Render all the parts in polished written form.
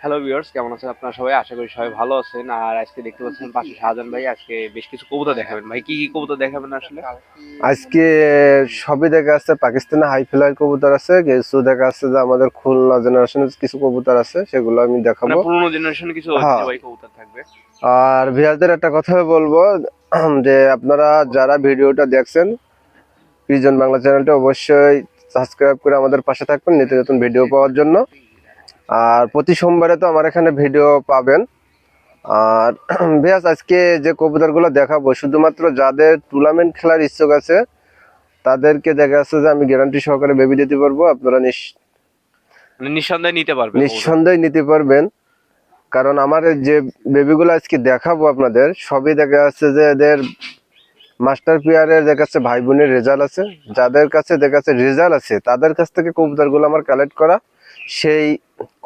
Hello viewers, কেমন আছেন আপনারা সবাই? আশা করি সবাই ভালো আছেন। আর আজকে দেখতে পাচ্ছেন পাশে শাহজাহান ভাই আজকে বেশ কিছু কবুতর দেখাবেন। ভাই কি কি কবুতর দেখাবেন আসলে? আজকে সবই দেখা যাচ্ছে পাকিস্তানে হাই ফ্লাইয়ের কবুতর আছে, কিছু দেখা যাচ্ছে যে আমাদের খুলনা জেনারেশনের কিছু কবুতর আছে, সেগুলো আমি মানে দেখাবো। পুরোনো জেনারেশনে কিছু হ্যাঁ, ঐতিহ্যবাহী কবুতর থাকবে। আর ভিউয়ারদের একটা কথা বলবো যে আপনারা যারা ভিডিওটা দেখছেন প্রিজন বাংলা চ্যানেলটা অবশ্যই সাবস্ক্রাইব করে আমাদের পাশে থাকবেন নিত্য নতুন ভিডিও পাওয়ার জন্য। আর প্রতি সোমবারে তো আমার এখানে ভিডিও পাবেন। আর বেশ আজকে যে কবুতরগুলো দেখাবো শুধুমাত্র যাদের টুর্নামেন্ট খেলার ইচ্ছুক আছে তাদেরকে দেখা যাচ্ছে যে আমি গ্যারান্টি সহকারে বেবি দিতে পারবো। আপনারা মানে নিঃসন্দেহে নিতে পারবে কবুতর। নিঃসন্দেহে নিতে পারবেন, কারণ আমার যে বেবিগুলো আজকে দেখাবো আপনাদের সবই দেখা যাচ্ছে যে এদের মাস্টার পেয়ারের দেখা যাচ্ছে ভাই বোনের রেজাল্ট আছে। যাদের কাছে দেখা যাচ্ছে রেজাল্ট আছে তাদের কাছ থেকে কবুতরগুলো আমার কালেক্ট করা, সেই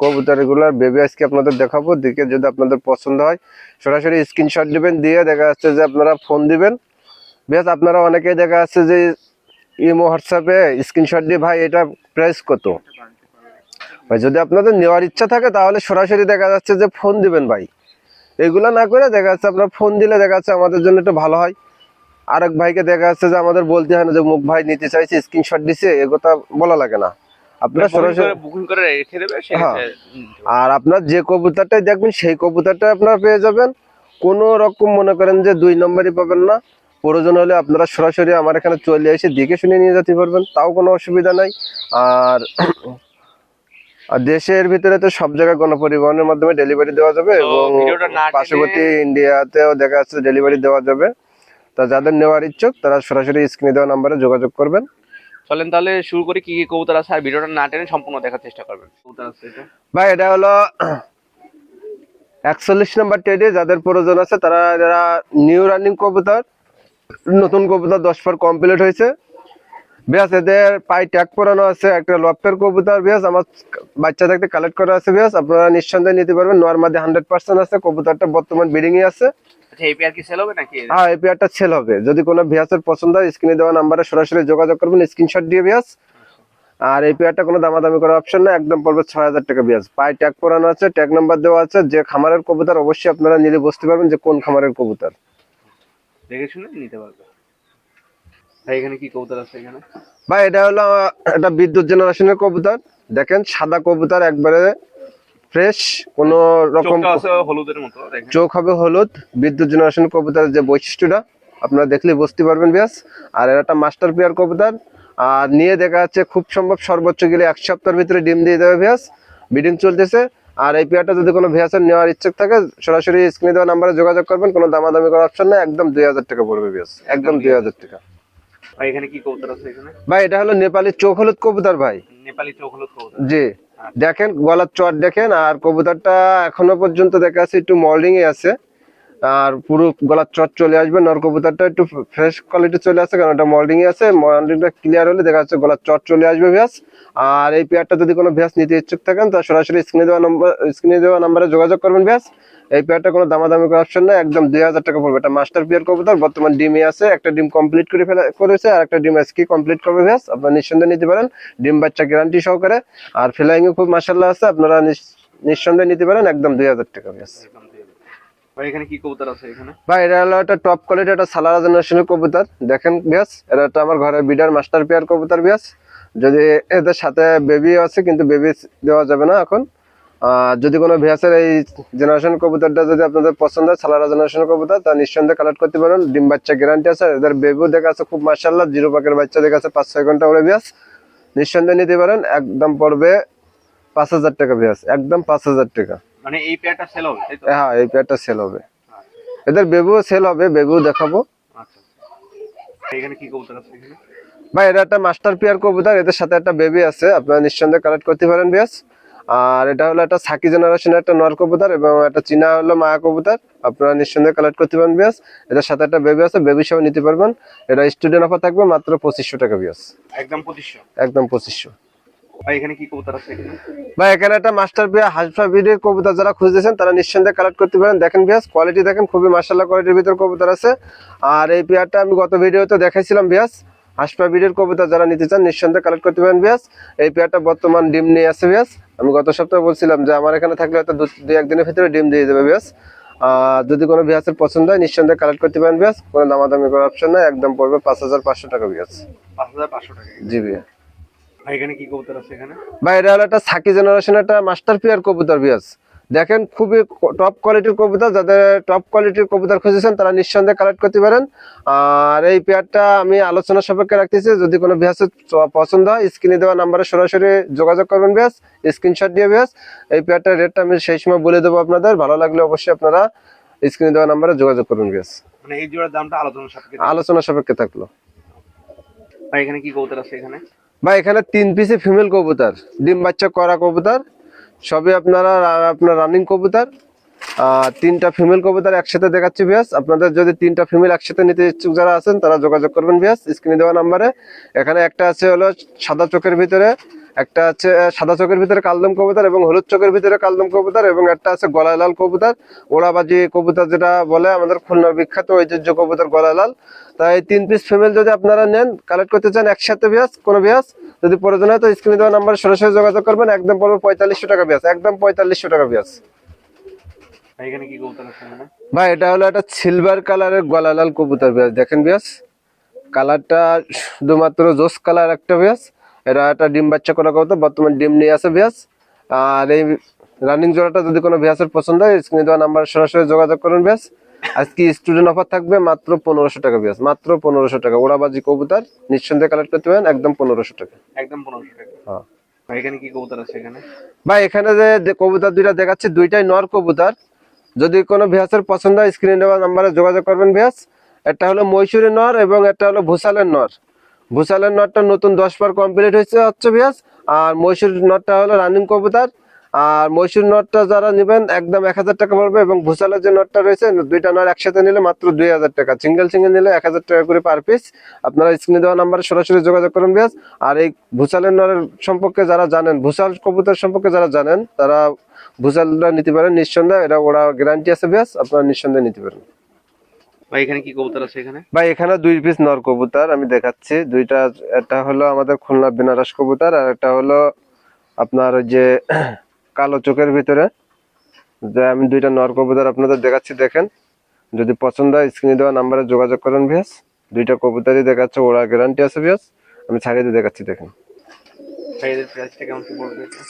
কবুতরগুলোর বেবি আজকে আপনাদের দেখাবো। দেখে যদি আপনাদের পছন্দ হয় সরাসরি স্ক্রিনশট দিবেন, দিয়ে দেখা যাচ্ছে যে আপনারা ফোন দিবেন। বেশ আপনারা অনেকেই দেখা যাচ্ছে যে ইমো হোয়াটসঅ্যাপে স্ক্রিনশট দিয়ে ভাই এটা প্রাইস কত, ভাই যদি আপনাদের নেওয়ার ইচ্ছা থাকে তাহলে সরাসরি দেখা যাচ্ছে যে ফোন দিবেন ভাই। এগুলো না করে দেখা যাচ্ছে আপনার ফোন দিলে দেখা যাচ্ছে আমাদের জন্য একটু ভালো হয়। আরেক ভাইকে দেখা যাচ্ছে যে আমাদের বলতে হয় না যে মুখ ভাই নিতে চাইছে স্ক্রিনশট দিছে, এ কথা বলা লাগে না। আপনারা সরাসরি বুকিং করে রেখে দেবে সে হ্যাঁ, আর আপনার যে কবুতরটাই দেখবেন সেই কবুতরটা আপনারা পেয়ে যাবেন। কোনো রকম মনে করেন যে দুই নম্বরই পাবেন না। প্রয়োজন হলে আপনারা সরাসরি আমার এখানে চলে এসে দেখে শুনে নিয়ে যেতে পারবেন, তাও কোনো অসুবিধা নাই। আর আর দেশের ভিতরে তো সব জায়গায় গণপরিবহনের মাধ্যমে ডেলিভারি দেওয়া যাবে এবং পার্শ্ববর্তী ইন্ডিয়াতেও দেখা যাচ্ছে ডেলিভারি দেওয়া যাবে। তা যাদের নেওয়ার ইচ্ছুক তারা সরাসরি স্ক্রিনে দেওয়া নাম্বারে যোগাযোগ করবেন। চলেন তাহলে শুরু করি কি কি কবুতর আছে, আর ভিডিওটা না টেনে সম্পূর্ণ দেখার চেষ্টা করবেন। কবুতর আছে এটা ভাই এটা হলো 41 নম্বর টেডি। যাদের প্রয়োজন আছে তারা যারা নিউ রানিং কবুতর, নতুন কবুতর 10 পর কমপ্লিট হয়েছে, বেশ এদের পায়ে ট্যাগ পরানো আছে, একটা লফটের কবুতর বেশ আমার বাচ্চা থাকতে কালেক্ট করা আছে। বেশ আপনারা নিঃসন্দেহে নিতে পারবেন, নর্মাদি 100% আছে। কবুতরটা বর্তমান ব্রিডিং এ আছে। আচ্ছা, এই পেয়ার কি সেল হবে নাকি? হ্যাঁ, এই পেয়ারটা সেল হবে। যদি কোনো ভিউয়ার্সের পছন্দ হয় স্ক্রিনে দেওয়া নাম্বারে সরাসরি যোগাযোগ করবেন স্ক্রিনশট দিয়ে ভিউয়ার্স। আর এই পেয়ারটা কোনো দামাদামি করার অপশন না, একদম পড়বে 6000 টাকা ভিউয়ার্স। পায়ে ট্যাগ পরানো আছে, ট্যাগ নাম্বার দেওয়া আছে। যে খামারের কবুতর অবশ্যই আপনারা নিলে বুঝতে পারবেন যে কোন খামারের কবুতর, দেখে শুনে নিতে পারবে। ভাই এখানে কি কবুতর আছে এখানে? ভাই এটা হলো একটা বিদ্যুৎ জেনারেশনের কবুতর। দেখেন সাদা কবুতর, একবারে ফ্রেশ, কোনো রকম চোখটা আছে হলুদের মতো, দেখেন চোখ হবে হলুদ। বিদ্যুৎ জেনারেশন কবুতরের যে বৈশিষ্ট্যটা আপনারা দেখলে বুঝতে পারবেন ব্যাস। আর এর একটা মাস্টার পেয়ার কবুতর, আর নিয়ে দেখা যাচ্ছে খুব সম্ভব সর্বোচ্চ গেলে 1 সপ্তাহের ভিতরে ডিম দিয়ে দেবে ভ্যাস। ব্রিডিং চলতেছে। আর এই পেয়ারটা যদি কোনো ভ্যাসের নেওয়ার ইচ্ছুক থাকে সরাসরি স্ক্রিনে দেওয়া নাম্বারে যোগাযোগ করবেন, কোনো দামাদামি করার অপশন নেই, একদম 2000 টাকা পড়বে ভ্যাস, একদম 2000 টাকা। ভাই এখানে কি কবুতর আছে এখানে? ভাই এটা হলো নেপালি চোখ হলুদ কবুতর ভাই। নেপালি চোখ হলুদ কবুতর, জি, দেখেন গলার চট দেখেন। আর কবুতরটা এখনো পর্যন্ত দেখা যাচ্ছে একটু মল্ডিং এ আছে, আর পুরো গলার চট চলে আসবে। নর কবুতরটা একটু ফ্রেশ কোয়ালিটি চলে আসছে, কারণ এটা মল্ডিং এ আছে। মল্ডিংটা ক্লিয়ার হলে দেখা যাচ্ছে গলার চট চলে আসবে ভ্যাস। আর এই পেয়ারটা যদি কোনো ভ্যাস নিতে ইচ্ছুক থাকেন তা সরাসরি স্ক্রিনে দেওয়া নাম্বারে যোগাযোগ করবেন ভ্যাস। এই পেয়ারটা কোনো দামাদামি করার অপশন নেই, একদম 2000 টাকা পড়বে। এটা মাস্টার পেয়ার কবুতর, বর্তমান ডিমে আছে। একটা ডিম কমপ্লিট করেছে, আর একটা ডিম আজকে কমপ্লিট করবে ভ্যাস। আপনারা নিঃসন্দেহে নিতে পারেন, ডিম বাচ্চা গ্যারান্টি সহকারে। আর ফ্লাইং এ খুব মাশাআল্লাহ আছে, আপনারা নিঃসন্দেহে নিতে পারেন, একদম 2000 টাকা ভ্যাস। ভাই এখানে কি কবুতর আছে এখানে? ভাই এটা হলো একটা টপ কোয়ালিটি, একটা সালারা জেনারেশনের কবুতর। দেখেন ব্যাস, এটা একটা আমার ঘরের বিডার মাস্টার পেয়ার কবুতর ব্যাস। যদি এদের সাথে বেবি আছে, কিন্তু বেবি দেওয়া যাবে না এখন। যদি কোনো ভ্যাসের এই জেনারেশন কবুতরটা যদি আপনাদের পছন্দ হয়, সালারা জেনারেশনের কবুতর, তা নিঃসন্দেহে কালেক্ট করতে পারেন। ডিম বাচ্চা গ্যারান্টি আছে। এদের বেবিও দেখা আছে খুব মাশাআল্লাহ, জিরো পাকের বাচ্চা দেখা আছে 5-6 ঘন্টা ওড়ে ব্যাস। নিঃসন্দেহে নিতে পারেন, একদম পড়বে 5000 টাকা ব্যাস, একদম 5000 টাকা। মানে এই পেয়ারটা সেল হবে তাই তো? হ্যাঁ, এই পেয়ারটা সেল হবে। এদের বেবিও সেল হবে, বেবিও দেখাবো। আচ্ছা, এখানে কি কবুতর আছে এখানে? ভাই এটা একটা মাস্টার পেয়ার কবুতর, এদের সাথে একটা বেবি আছে, আপনারা নিঃসন্দেহে কালেক্ট করতে পারেন ব্যাস। আর এটা হলো একটা সাকি জেনারেশনের একটা নর কবুতর, এবং একটা চীনা হলো মায়া কবুতর, আপনারা নিঃসন্দেহে কালেক্ট করতে পারেন ব্যাস। এদের সাথে একটা বেবি আছে, বেবি সহ নিতে পারবেন। এটা স্টুডেন্ট অফার থাকবে মাত্র 2500 টাকা ব্যাস, একদম 2500। একদম 2500। ভাই এখানে কি কবুতর আছে এখানে? ভাই এখানে একটা মাস্টার পেয়ার হাসফা ব্রিডের কবুতর যারা খুঁজতেছেন তারা নিঃসন্দেহে কালেক্ট করতে পারেন। দেখেন ব্যাস, কোয়ালিটি দেখেন, খুবই মাশাআল্লাহ কোয়ালিটির ভিতর কবুতর আছে। আর এই পেয়ারটা আমি গত ভিডিওতে দেখাইছিলাম ব্যাস। হাসপা ব্রিডের কবুতর যারা নিতে চান নিঃসন্দেহে কালেক্ট করতে পারেন ব্যাস। এই পেয়ারটা বর্তমান ডিম নিয়ে আছে ব্যাস, আমি গত সপ্তাহে বলছিলাম যে আমার এখানে থাকলে হয়তো দুই একদিনের ভিতরে ডিম দিয়ে দেবে বিয়াস। যদি কোনো বিয়াসের পছন্দ হয় নিঃসন্দেহে কালেক্ট করতে পারেন বিয়াস, কোনো দামাদামি করার অপশন নাই, একদম পড়বে 5,500 টাকা বিয়াস। 5,500 টাকা। জি ভাইয়া। ভাই এখানে কি কবুতর আছে এখানে? ভাই এটা হলো একটা সাকি জেনারেশন একটা মাস্টার পেয়ার কবুতর বিয়াস। দেখেন খুবই টপ কোয়ালিটির কবুতর, যাদের টপ কোয়ালিটির কবুতর খুঁজেছেন তারা নিঃসন্দেহে কালেক্ট করতে পারেন। আর এই পেয়ারটা আমি আলোচনা সাপেক্ষে রাখতেছি, যদি কোনো বিয়াসের পছন্দ হয় স্ক্রিনে দেওয়া নাম্বারে সরাসরি যোগাযোগ করবেন বিয়াস, স্ক্রিনশট দিয়ে বিয়াস। এই পেয়ারটার রেটটা আমি সেই সময় বলে দেবো আপনাদের, ভালো লাগলে অবশ্যই আপনারা স্ক্রিনে দেওয়া নাম্বারে যোগাযোগ করবেন বিয়াস। মানে এই জোড়ার দামটা আলোচনা সাপেক্ষে থাকলো। ভাই এখানে কি কবুতর আছে এখানে? ভাই এখানে 3 পিসে ফিমেল কবুতর, ডিম বাচ্চা করা কবুতর, সবই আপনার রানিং কবুতর। 3টা ফিমেল কবুতর একসাথে দেখাচ্ছি বিয়াস। আপনাদের যদি 3টা ফিমেল একসাথে নিতে ইচ্ছুক যারা আছেন তারা যোগাযোগ করবেন বিয়াস স্ক্রিনে দেওয়া নাম্বারে। এখানে একটা আছে হলো সাদা চোখের ভিতরে, একটা আছে সাদা চোখের ভিতরে কালদম কবুতর এবং হলুদ চোখের ভিতরে কালদম কবুতর, এবং একটা আছে গলায় লাল কবুতর, ওড়াবাজি কবুতর যেটা বলে আমাদের খুলনার বিখ্যাত ঐতিহ্য কবুতর গলায় লাল। তাই 3 পিস ফিমেল যদি আপনারা নেন কালেক্ট করতে চান একসাথে বিয়াস, কোনো বিয়াস যদি প্রয়োজন হয় তো স্ক্রিনে দেওয়া নাম্বারে সরাসরি যোগাযোগ করবেন, একদম পড়বে 4500 টাকা বিয়াস, একদম 4500 টাকা বিয়াস। ভাই এখানে কি কবুতর আছে এখানে? ভাই এটা হলো একটা সিলভার কালারের গলা লাল কবুতর বিয়াস। দেখেন বিয়াস কালারটা শুধুমাত্র জোস কালার একটা বিয়াস। এটা একটা ডিম বাচ্চা করা কবুতর, বর্তমান ডিম নিয়ে আছে বিয়াস। আর এই রানিং জোড়াটা যদি কোনো বিয়াসের পছন্দ হয় স্ক্রিনে দেওয়া নাম্বার সরাসরি যোগাযোগ করুন বিয়াস। আজকে স্টুডেন্ট অফার থাকবে মাত্র 1500 টাকা বিয়াস, মাত্র 1500 টাকা। ওড়াবাজি কবুতর নিঃসন্দেহে কালেক্ট করতে পারেন, একদম 1500 টাকা। একদম 1500 টাকা। হ্যাঁ ভাই এখানে কি কবুতর আছে এখানে? ভাই এখানে যে কবুতর দুইটা দেখাচ্ছি দুইটাই নর কবুতর, যদি কোনো ভিয়াসের পছন্দ হয় স্ক্রিনে দেওয়া নাম্বারে যোগাযোগ করবেন ভিয়াস। একটা হলো মহীশূরের নর এবং একটা হলো ভুসালের নর। ভুসালের নরটা নতুন 10 বার কমপ্লিট হচ্ছে ভিয়াস। আর মহীশূরের নরটা হলো রানিং কবুতর। আর মহীশূর নরটা যারা নেবেন একদম 1000 টাকা পড়বে, এবং ভুসালের যে নরটা রয়েছে দুইটা নর একসাথে নিলে মাত্র 2000 টাকা, সিঙ্গেল নিলে 1000 টাকা করে পার পিস। আপনারা স্ক্রিনে দেওয়া নাম্বারে সরাসরি যোগাযোগ করুন ভিয়াস। আর এই ভুসালের নরের সম্পর্কে যারা জানেন, ভুসাল কবুতর সম্পর্কে যারা জানেন তারা ভুসালটা নিতে পারেন নিঃসন্দেহে, এটা ওরা গ্যারান্টি আছে ভিয়াস, আপনারা নিঃসন্দেহে নিতে পারেন। ভাই এখানে কি কবুতর আছে এখানে? ভাই এখানে 2 পিস নর কবুতর আমি দেখাচ্ছি দুইটা। একটা হলো আমাদের খুলনা বেনারস কবুতর, আর একটা হলো আপনার ওই যে কালো চোখের ভিতরে। যে আমি দুইটা নর কবুতর আপনাদের দেখাচ্ছি, দেখেন যদি পছন্দ হয় স্ক্রিনে দেওয়া নাম্বারে যোগাযোগ করেন ভিয়াস। দুইটা কবুতরই দেখাচ্ছে, ওরা গ্যারান্টি আছে ভিয়াস। আমি ছাড়িয়ে দিয়ে দেখাচ্ছি, দেখেন। ভাই এদের প্রাইসটা কেমন কি পড়বে এটা?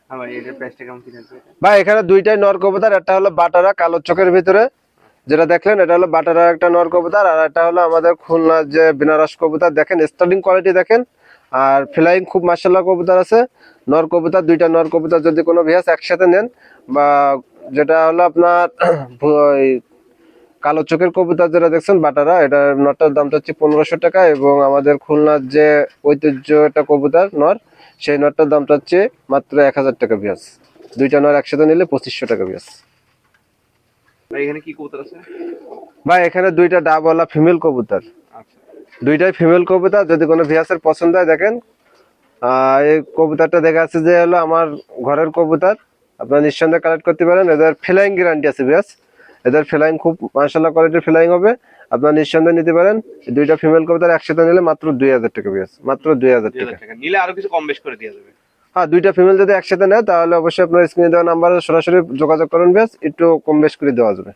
হ্যাঁ ভাই এদের প্রাইসটা কেমন কি থাকবে এটা? ভাই এখানে দুইটাই নর কবুতর, একটা হলো বাটারা কালো চোখের ভিতরে যেটা দেখলেন, এটা হলো বাটারা একটা নর কবুতর, আর একটা হলো আমাদের খুলনা যে বেনারস কবুতর। দেখেন স্টার্টিং কোয়ালিটি দেখেন, আর ফ্লাইং খুব মাশাআল্লাহ কবুতর আছে। নর কবুতর দুইটা নর কবুতর যদি কোনো ভিয়াস একসাথে নেন, বা যেটা হলো আপনার ওই কালো চোখের কবুতর যেটা দেখছেন বাটারা, এটা নরটার দামটা হচ্ছে 1500 টাকা, এবং আমাদের খুলনার যে ঐতিহ্য একটা কবুতর নর, সেই নরটার দামটা হচ্ছে মাত্র 1000 টাকা ভিয়াস। দুইটা নর একসাথে নিলে 2500 টাকা ভিয়াস। ভাই এখানে কি কবুতর আছে? ভাই এখানে দুইটা ডাবওয়ালা ফিমেল কবুতর, আচ্ছা দুইটাই ফিমেল কবুতর। যদি কোনো ভিয়াসের পছন্দ হয় দেখেন, এই কবুতরটা দেখা যাচ্ছে যে হলো আমার ঘরের কবুতর, আপনারা নিঃসন্দেহে কালেক্ট করতে পারেন। এদের ফ্লাইং গ্যারান্টি আছে ভিয়াস, এদের ফ্লাইং খুব মাশাআল্লাহ কোয়ালিটির ফ্লাইং হবে, আপনারা নিঃসন্দেহে নিতে পারেন। দুইটা ফিমেল কবুতর একসাথে নিলে মাত্র 2000 টাকা ভিয়াস, মাত্র 2000 টাকা। 2000 টাকা নিলে আরো কিছু কম বেশ করে দেওয়া যাবে। হ্যাঁ দুইটা ফিমেল যদি একসাথে নেয় তাহলে অবশ্যই আপনার স্ক্রিনে দেওয়া নাম্বারে সরাসরি যোগাযোগ করুন ভিয়াস, একটু কম বেশ করে দেওয়া যাবে।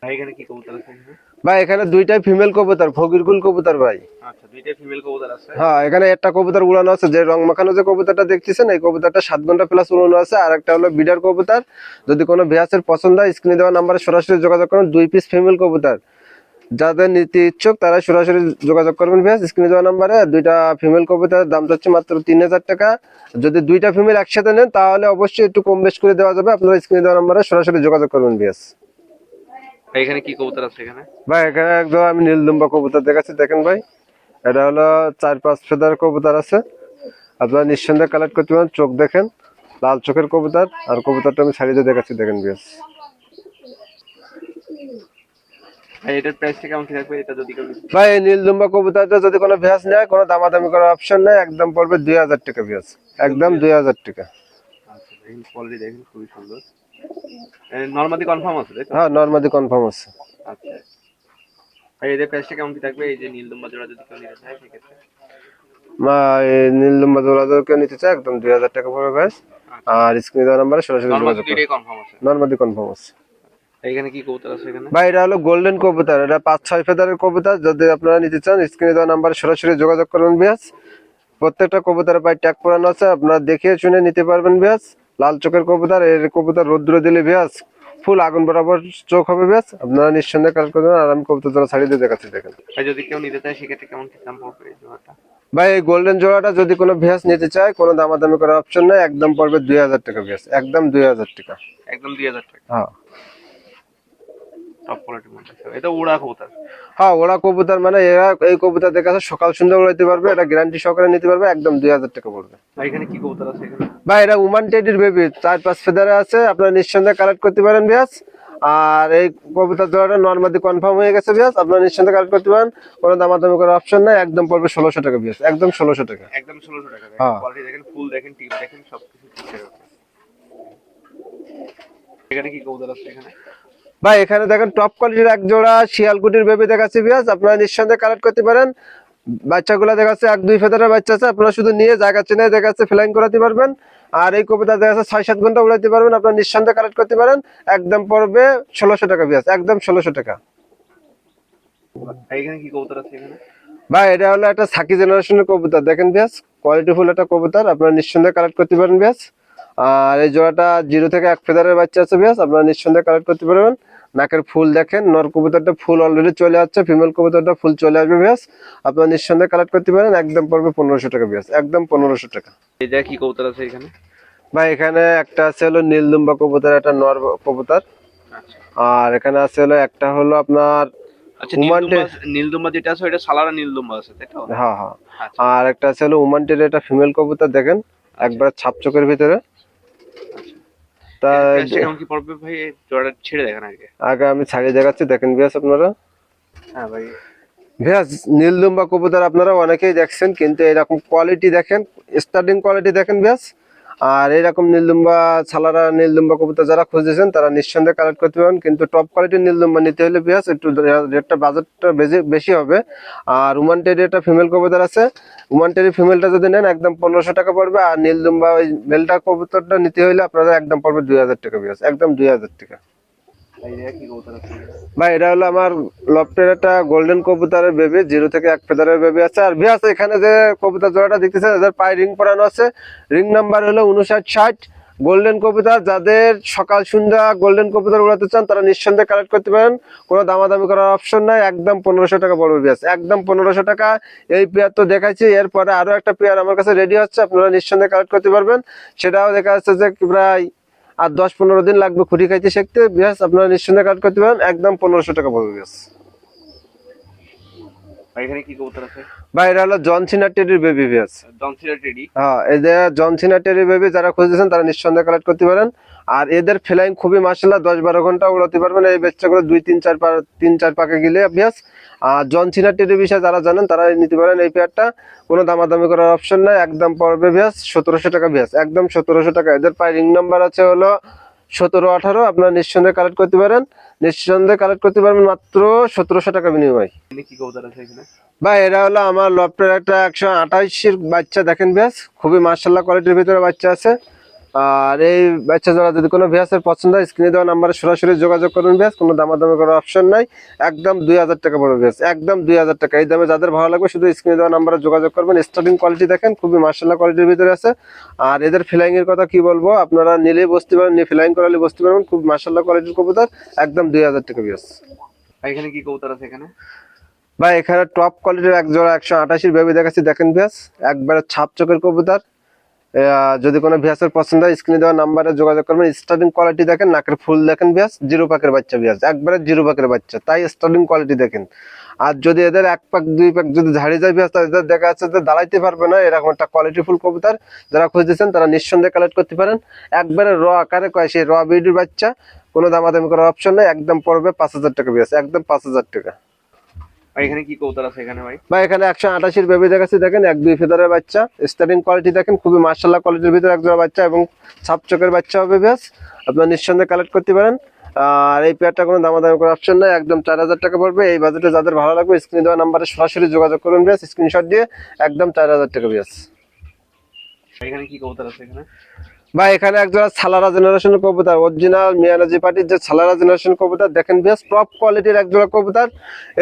ভাই এখানে কি কবুতর আছে এখানে? ভাই এখানে দুইটাই ফিমেল কবুতর, ফকিরকুল কবুতর ভাই। আচ্ছা দুইটা ফিমেল কবুতর আছে। হ্যাঁ এখানে একটা কবুতর উড়ানো আছে, যে রং মাখানো যে কবুতরটা দেখতেছেন এই কবুতরটা 7 ঘন্টা প্লাস উড়ানো আছে। আর একটা হলো বিডার কবুতর। যদি কোনো ভিয়াসের পছন্দ হয় স্ক্রিনে দেওয়া নাম্বারে সরাসরি যোগাযোগ করুন। 2 পিস ফিমেল কবুতর যাদের নিতে ইচ্ছুক তারা সরাসরি যোগাযোগ করবেন ভিয়াস স্ক্রিনে দেওয়া নাম্বারে। দুইটা ফিমেল কবুতরের দাম হচ্ছে মাত্র 3000 টাকা। যদি দুইটা ফিমেল একসাথে নেন তাহলে অবশ্যই একটু কম বেশ করে দেওয়া যাবে, আপনারা স্ক্রিনে দেওয়া নাম্বারে সরাসরি যোগাযোগ করবেন ভিয়াস। ভাই এখানে কি কবুতর আছে এখানে? ভাই এখানে একদম আমি নীলদুম্বা কবুতর দেখাচ্ছি, দেখেন ভাই এটা হলো 4-5 ফেদার কবুতর আছে, আপনারা নিঃসন্দেহে কালেক্ট করতে পারেন। চোখ দেখেন লাল চোখের কবুতর, আর কবুতরটা আমি ছাড়িয়ে দেখাচ্ছি, দেখেন বিয়াস। ভাই এটার প্রাইসটা কেমন কি থাকবে এটা যদি কেউ নিতে চায়? ভাই এই নীলদুম্বা কবুতরটা যদি কোনো ভিয়াস নেয় কোনো দামাদামি করার অপশন নেই, একদম পড়বে 2000 টাকা ভিয়াস, একদম 2000 টাকা। আচ্ছা দেখেন কোয়ালিটি দেখেন খুবই সুন্দর। নরমাদি কনফার্ম আছে তাই তো? হ্যাঁ নরমাদি কনফার্ম আছে। আচ্ছা ভাই এদের প্রাইসটা কেমন কি থাকবে এই যে নীলদম্বা জোড়া যদি কেউ নিতে চায় সেক্ষেত্রে? মা এই নীলদুম্বা জোড়াদেরকে নিতে চায় একদম 2000 টাকা পড়বে ভাই। আর স্ক্রিনে দেওয়া নাম্বারে সরাসরি নরমাল যোগাযোগ করুন। দুইটাই কনফার্ম আছে। নরমালি কনফার্ম আছে। এখানে কি কবুতর আছে এখানে? ভাই এটা হলো গোল্ডেন কবুতর, এটা 5-6 ফেদারের কবুতর। যদি আপনারা নিতে চান স্ক্রিনে দেওয়া নাম্বারে সরাসরি যোগাযোগ করবেন বিয়াস। প্রত্যেকটা কবুতরের পায়ে ট্যাগ পরানো আছে, আপনারা দেখে শুনে নিতে পারবেন বিয়াস। লাল চোখের কবুতর, এর কবুতর রৌদ্র দিলে বিয়াস ফুল আগুন বরাবর চোখ হবে বিয়াস। আপনারা নিঃসন্দেহে কালেক্ট করবেন। আর আমি কবুতর জোড়া ছাড়িয়ে দিয়ে দেখাচ্ছি, দেখেন ভাই যদি কেউ নিতে চায় সেক্ষেত্রে কেমন কি দাম পড়বে এই জোড়াটা? ভাই। এই গোল্ডেন জোড়াটা যদি কোনো ভিয়াস নিতে চায়, কোনো দামাদামি করার অপশন নাই, একদম পড়বে 2000 টাকা ভিয়াস, একদম 2000 টাকা। একদম 2000 টাকা। হ্যাঁ টপ কোয়ালিটির মধ্যে আছে। এটা উড়া কবুতর। হ্যাঁ, ওরা কবুতর মানে এরা এই কবুতর দেখা যাচ্ছে সকাল সন্ধ্যা উড়াইতে পারবে, এটা গ্যারান্টি সহকারে নিতে পারবে, একদম 2000 টাকা পড়বে। ভাই এখানে কি কবুতর আছে এখানে? ভাই এটা উমান টেডির বেবি, 4-5 ফেদারে আছে, আপনারা নিঃসন্দেহে কালেক্ট করতে পারেন ভিয়াস। আর এই কবুতর জোড়াটা নরমাদি কনফার্ম হয়ে গেছে ভিয়াস, আপনারা নিঃসন্দেহে কালেক্ট করতে পারেন, কোনো দামাদামি করার অপশন নাই, একদম পড়বে 1600 টাকা ভিয়াস, একদম 1600 টাকা। একদম 1600 টাকা। হ্যাঁ। কোয়ালিটি দেখেন, ফুল দেখেন, টিপ দেখেন, সবকিছু ঠিকঠাক আছে। এখানে কি কবুতর আছে এখানে? ভাই এখানে দেখেন টপ কোয়ালিটির এক জোড়া শিয়ালকুটির বেবি দেখাচ্ছি ভিয়াস, আপনারা নিঃসন্দেহে কালেক্ট করতে পারেন। বাচ্চাগুলো দেখাচ্ছে 1-2 ফেদারের বাচ্চা আছে, আপনারা শুধু নিয়ে জায়গা চেনে দেখাচ্ছে ফ্লাইং করাতে পারবেন। আর এই কবুতর দেখাচ্ছে 6-7 ঘন্টা উড়াইতে পারবেন, আপনারা নিঃসন্দেহে কালেক্ট করতে পারেন, একদম পড়বে 1600 টাকা ভিয়াস, একদম 1600 টাকা। ভাই এখানে কি কবুতর আছে এখানে? ভাই এটা হলো একটা সাকি জেনারেশনের কবুতর, দেখেন ভিয়াস কোয়ালিটিফুল একটা কবুতর, আপনারা নিঃসন্দেহে কালেক্ট করতে পারেন ভিয়াস। আর এই জোড়াটা 0 থেকে 1 ফেদারের বাচ্চা আছে ভিয়াস, আপনারা নিঃসন্দেহে কালেক্ট করতে পারবেন। নাকের ফুল দেখেন, নর কবুতরটা ফুল অলরেডি চলে আসছে, ফিমেল কবুতরটা ফুল চলে আসবে ভিয়াস, আপনারা নিঃসন্দেহে কালেক্ট করতে পারেন, একদম পড়বে 1500 টাকা ভিয়াস, একদম 1500 টাকা। এই যে কি কবুতর আছে এখানে? ভাই এখানে একটা আছে হলো নীলদুম্বা কবুতর, একটা নর কবুতর। আচ্ছা আর এখানে আছে হলো একটা হলো আপনার আচ্ছা, উমান্টে, নীলদুম্বা যেটা আছে ওটা সালারা নীলদুম্বা আছে তাই তো? হ্যাঁ হ্যাঁ। আচ্ছা আর একটা আছে হলো উমান্টের একটা ফিমেল কবুতর, দেখেন একবার ছাপ চোখের ভিতরে। আচ্ছা। তা প্রাইসটা কেমন কি পড়বে ভাই? জোড়াটা ছেড়ে দেখেন আগে। আগে আমি ছাড়িয়ে দেখাচ্ছি, দেখেন ভিয়াস আপনারা। হ্যাঁ ভাই। ভিয়াস নীলদুম্বা কবুতর আপনারা অনেকেই দেখছেন, কিন্তু এরকম কোয়ালিটি দেখেন, স্টার্টিং কোয়ালিটি দেখেন ভিয়াস। আর এরকম নীলদুম্বা ছালারা নীলদুম্বা কবুতর যারা খুঁজেছেন তারা নিঃসন্দেহে কালেক্ট করতে পারেন, কিন্তু টপ কোয়ালিটির নীলদুম্বা নিতে হলে ভিয়াস একটু রেটটা বাজেটটা বেশি হবে। আর উমান টেরি একটা ফিমেল কবুতর আছে, উমান টেরি ফিমেলটা যদি নেন একদম 1500 টাকা পড়বে। আর নীলদুম্বা ওই মেলটা কবুতরটা নিতে হলে আপনারা একদম পড়বে 2000 টাকা ভিয়াস, একদম 2000 টাকা। এই যে কি কবুতর আছে? ভাই এটা হলো আমার লফটের একটা গোল্ডেন কবুতরের বেবি, 0 থেকে 1 ফেদারের বেবি আছে। আর ভিয়াস এখানে যে কবুতর জোড়াটা দেখতেছেন এদের পায়ে রিং পরানো আছে, রিং নাম্বার হলো 5960। গোল্ডেন কবুতর, যাদের সকাল সন্ধ্যা গোল্ডেন কবুতর উড়াতে চান তারা নিঃসন্দেহে কালেক্ট করতে পারেন, কোনো দামাদামি করার অপশন নাই, একদম 1500 টাকা পড়বে ভিয়াস, একদম 1500 টাকা। এই পেয়ার তো দেখাচ্ছি, এরপরে আরো একটা পেয়ার আমার কাছে রেডি হচ্ছে, আপনারা নিঃসন্দেহে কালেক্ট করতে পারবেন। সেটাও দেখা যাচ্ছে যে প্রায় আর 10-15 দিন লাগবে খুঁটি খাইতে শিখতে বিয়াস, আপনারা নিঃসন্দেহে কালেক্ট করতে পারেন, একদম 1500 টাকা পড়বে বিয়াস। ভাই এখানে কি কবুতর আছে? ভাই এটা হলো জনসিনা টেডির বেবি বিয়াস। John Cena teddy. হ্যাঁ, এদের জনসিনা টেডির বেবি যারা খুঁজেছেন তারা নিঃসন্দেহে কালেক্ট করতে পারেন। আর এদের ফ্লাইং খুবই মাশাআল্লাহ, 10-12 ঘন্টা উড়াতে পারবেন এই বাচ্চাগুলো, 2-3-4 পাকে গেলে বিয়াস। আর জনসিনা টেডির বিষয়ে যারা জানেন তারা নিতে পারেন এই পেয়ারটা, কোনো দামাদামি করার অপশন নাই, একদম পড়বে বিয়াস 1700 টাকা বিয়াস, একদম 1700 টাকা। এদের পায়ে রিং নাম্বার আছে হলো 17-18, আপনারা নিঃসন্দেহে কালেক্ট করতে পারেন, নিঃসন্দেহে কালেক্ট করতে পারবেন মাত্র 1700 টাকা বিনিময়। এখানে কি কবুতর আছে এখানে? ভাই এটা হলো আমার লফটের একটা 128-এর বাচ্চা, দেখেন ভিয়াস খুবই মাশাআল্লাহ কোয়ালিটির ভিতরে বাচ্চা আছে। আর এই বাচ্চা যারা যদি কোনো ভিয়াসের পছন্দ হয় স্ক্রিনে দেওয়া নাম্বারে সরাসরি যোগাযোগ করুন ভিয়াস, কোনো দামাদামি করার অপশন নাই, একদম 2000 টাকা পড়বে ভিয়াস, একদম 2000 টাকা। এই দামে যাদের ভালো লাগবে শুধু স্ক্রিনে দেওয়া নাম্বারে যোগাযোগ করবেন। স্টার্টিং কোয়ালিটি দেখেন খুবই মাশাআল্লাহ কোয়ালিটির ভিতরে আছে। আর এদের ফ্লাইং এর কথা কি বলবো, আপনারা নিলেই বসতে পারেন, নিয়ে ফ্লাইং করালে বসতে পারবেন, খুব মাশাআল্লাহ কোয়ালিটির কবুতর, একদম 2000 টাকা ভিয়াস। ভাই এখানে কি কবুতর আছে এখানে? ভাই এখানে টপ কোয়ালিটির এক জোড়া 128-এর বেবি দেখাচ্ছি, দেখেন ভিয়াস একবারে ছাপ চোখের কবুতর। যদি কোনো ভিয়াসের পছন্দ হয় স্ক্রিনে দেওয়া নাম্বারে যোগাযোগ করবেন। স্টার্টিং কোয়ালিটি দেখেন, নাকের ফুল দেখেন ভিয়াস, 0 পাকের বাচ্চা ভিয়াস, একবারে 0 পাকের বাচ্চা, তাই স্টার্টিং কোয়ালিটি দেখেন। আর যদি এদের 1 পাক 2 পাক যদি ঝাড়ি যায় ভিয়াস, এদের দেখা যাচ্ছে যে দাঁড়াইতে পারবে না, এরকম একটা কোয়ালিটি ফুল কবুতর যারা খুঁজতেছেন তারা নিঃসন্দেহে কালেক্ট করতে পারেন। একবারে র আকারে কয় সেই র বিডির বাচ্চা, কোনো দামাদামি করার অপশন নেই, একদম পড়বে 5000 টাকা ভিয়াস, একদম 5000 টাকা। ভাই এখানে কি কবুতর আছে এখানে ভাই? ভাই এখানে 128-এর বেবি দেখাচ্ছি, দেখেন 1-2 ফেদারের বাচ্চা, স্টার্টিং কোয়ালিটি দেখেন খুবই মাশাআল্লাহ কোয়ালিটির ভিতরে এক জোড়া বাচ্চা এবং ছাপ চোখের বাচ্চা হবে বেশ, আপনারা নিঃসন্দেহে কালেক্ট করতে পারেন। আর এই পেয়ারটা কোনো দামাদামি করার অপশন নাই, একদম 4000 টাকা পড়বে। এই বাজেটে যাদের ভালো লাগবে স্ক্রিনে দেওয়া নাম্বারে সরাসরি যোগাযোগ করুন বেশ, স্ক্রিনশট দিয়ে, একদম 4000 টাকা বেশ। ভাই এখানে কি কবুতর আছে এখানে? বা এখানে একজোড়া সালারা জেনারেশন কবুতর, অরিজিনাল মিয়ানাজি পার্টির যে সালারা জেনারেশন কবুতর দেখেন বেশ টপ কোয়ালিটির একজোড়া কবুতর।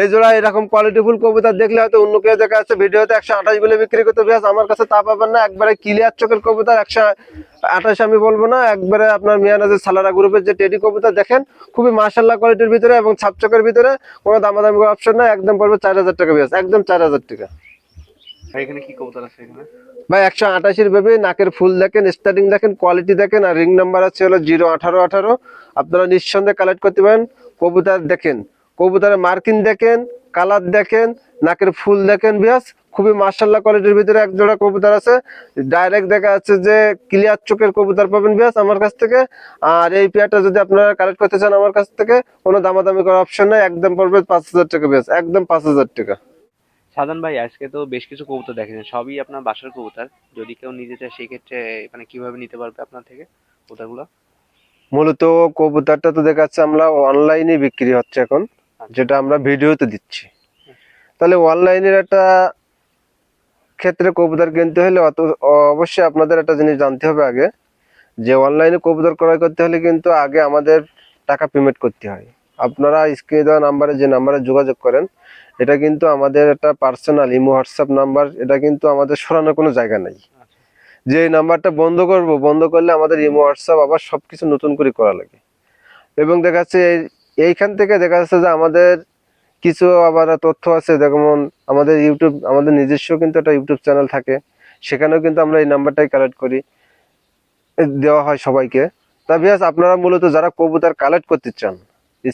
এই জোড়া এরকম কোয়ালিটিফুল কবুতর দেখলে হয়তো অন্য কেউ দেখা যাচ্ছে ভিডিওতে 128 বলে বিক্রি করতে, বেশ আমার কাছে তা পাবেন না। একবারে ক্লিয়ার চোখের কবুতর 128 আমি বলবো না, একবারে আপনার মিয়ানাজি সালারা গ্রুপের যে টেডি কবুতর দেখেন খুবই মাশাআল্লাহ কোয়ালিটির ভিতরে এবং ছাপ চোখের ভিতরে, কোনো দামাদামি করার অপশন নাই, একদম পড়বে 4000 টাকা বেশ, একদম 4000 টাকা। ভাই এখানে কি কবুতর আছে এখানে? ভাই 128 বেবি, নাকের ফুল দেখেন, স্টার্টিং দেখেন, কোয়ালিটি দেখেন, আর রিং নাম্বার আছে হলো 01818। আপনারা নিঃসন্দেহে কালেক্ট করতে পারেন। কবুতর দেখেন, কবুতরের মার্কিং দেখেন, কালার দেখেন, নাকের ফুল দেখেন বিয়াস, খুবই মাশাআল্লাহ কোয়ালিটির ভিতরে এক জোড়া কবুতর আছে। ডাইরেক্ট দেখা যাচ্ছে যে ক্লিয়ার চোখের কবুতর পাবেন বিয়াস আমার কাছ থেকে। আর এই পেয়ারটা যদি আপনারা কালেক্ট করতে চান আমার কাছ থেকে, কোনো দামাদামি করার অপশন নাই, একদম পড়বে 5000 টাকা বিয়াস, একদম 5000 টাকা। সাজান ভাই আজকে তো বেশ কিছু কবুতর দেখেছেন, সবই আপনার বাসার কবুতর। যদি কেউ নিতে চায় সেক্ষেত্রে মানে কিভাবে নিতে পারবে আপনার থেকে কবুতরগুলো? মূলত কবুতরটা তো দেখা যাচ্ছে আমরা অনলাইনে বিক্রি হচ্ছে এখন, যেটা আমরা ভিডিওতে দিচ্ছি। তাহলে অনলাইনের একটা ক্ষেত্রে কবুতর কিনতে হলে অবশ্যই আপনাদের একটা জিনিস জানতে হবে আগে, যে অনলাইনে কবুতর ক্রয় করতে হলে কিন্তু আগে আমাদের টাকা পেমেন্ট করতে হয়। আপনারা স্ক্রিনে দেওয়া নাম্বারে যে নাম্বারে যোগাযোগ করেন, এটা কিন্তু আমাদের একটা পার্সোনাল ইমো হোয়াটসঅ্যাপ নাম্বার, এটা কিন্তু আমাদের সরানোর কোনো জায়গা নাই। যে এই নাম্বারটা বন্ধ করব, বন্ধ করলে আমাদের ইমো হোয়াটসঅ্যাপ আবার সবকিছু নতুন করে করা লাগে। এবং দেখা যাচ্ছে এইখান থেকে দেখা যাচ্ছে যে আমাদের কিছু আবার তথ্য আছে, যেমন আমাদের ইউটিউব, আমাদের নিজস্ব কিন্তু একটা ইউটিউব চ্যানেল থাকে, সেখানেও কিন্তু আমরা এই নাম্বারটাই কালেক্ট করি, দেওয়া হয় সবাইকে। তা বিয়াস আপনারা মূলত যারা কবুতর কালেক্ট করতে চান,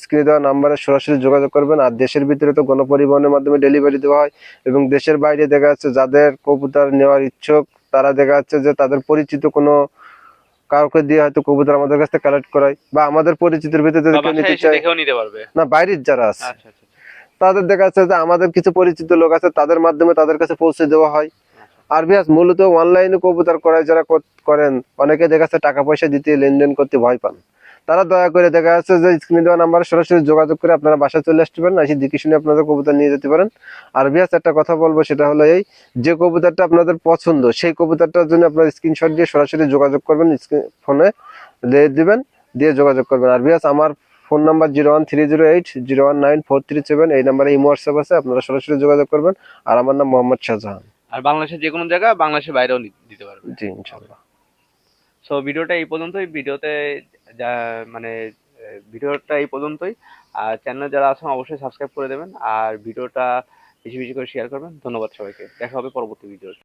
স্ক্রিনে দেওয়া নাম্বারে সরাসরি যোগাযোগ করবেন। আর দেশের ভিতরে তো গণপরিবহনের মাধ্যমে ডেলিভারি দেওয়া হয়, এবং দেশের বাইরে দেখা যাচ্ছে যাদের কবুতর নেওয়ার ইচ্ছুক, তারা দেখা যাচ্ছে যে তাদের পরিচিত কোনো কাউকে দিয়ে হয়তো কবুতর আমাদের কাছ থেকে কালেক্ট করায়, বা আমাদের পরিচিতির ভিতরে যদি বা কেউ বাসায় নিতে এসে চায়, দেখেও নিতে পারবে? না বাইরের যারা আছে আচ্ছা আচ্ছা তাদের দেখা যাচ্ছে যে আমাদের কিছু পরিচিত লোক আছে, তাদের মাধ্যমে তাদের কাছে পৌঁছে দেওয়া হয়। আর বিয়াস মূলত অনলাইনে কবুতর ক্রয় যারা করেন, অনেকে দেখা যাচ্ছে টাকা পয়সা দিতে, লেনদেন করতে ভয় পান, তারা দয়া করে দেখা যাচ্ছে যে স্ক্রিনে দেওয়া নাম্বারে সরাসরি যোগাযোগ করে আপনারা বাসায় চলে আসতে পারেন, এসে দেখে শুনে আপনাদের কবুতর নিয়ে যেতে পারেন। আর বিয়াস একটা কথা বলবো, সেটা হলো এই, যে কবুতরটা আপনাদের পছন্দ সেই কবুতরটার জন্য আপনার স্ক্রিনশট দিয়ে সরাসরি যোগাযোগ করবেন, ফোনে দিয়ে দিবেন, দিয়ে যোগাযোগ করবেন। আর বিয়াস আমার ফোন নাম্বার 01308019437, এই নাম্বারে ইমো হোয়াটসঅ্যাপ আছে, আপনারা সরাসরি যোগাযোগ করবেন। আর আমার নাম মোহাম্মদ শাহজাহান। আর বাংলাদেশের যে কোনো জায়গা, বাংলাদেশের বাইরেও দিতে পারবে? জি ইনশাল্লাহ। সো ভিডিওটা এই পর্যন্তই। ভিডিওতে যা মানে ভিডিওটা এই পর্যন্তই। আর চ্যানেলে যারা আছেন অবশ্যই সাবস্ক্রাইব করে দেবেন, আর ভিডিওটা বেশি বেশি করে শেয়ার করবেন। ধন্যবাদ সবাইকে, দেখা হবে পরবর্তী ভিডিওতে।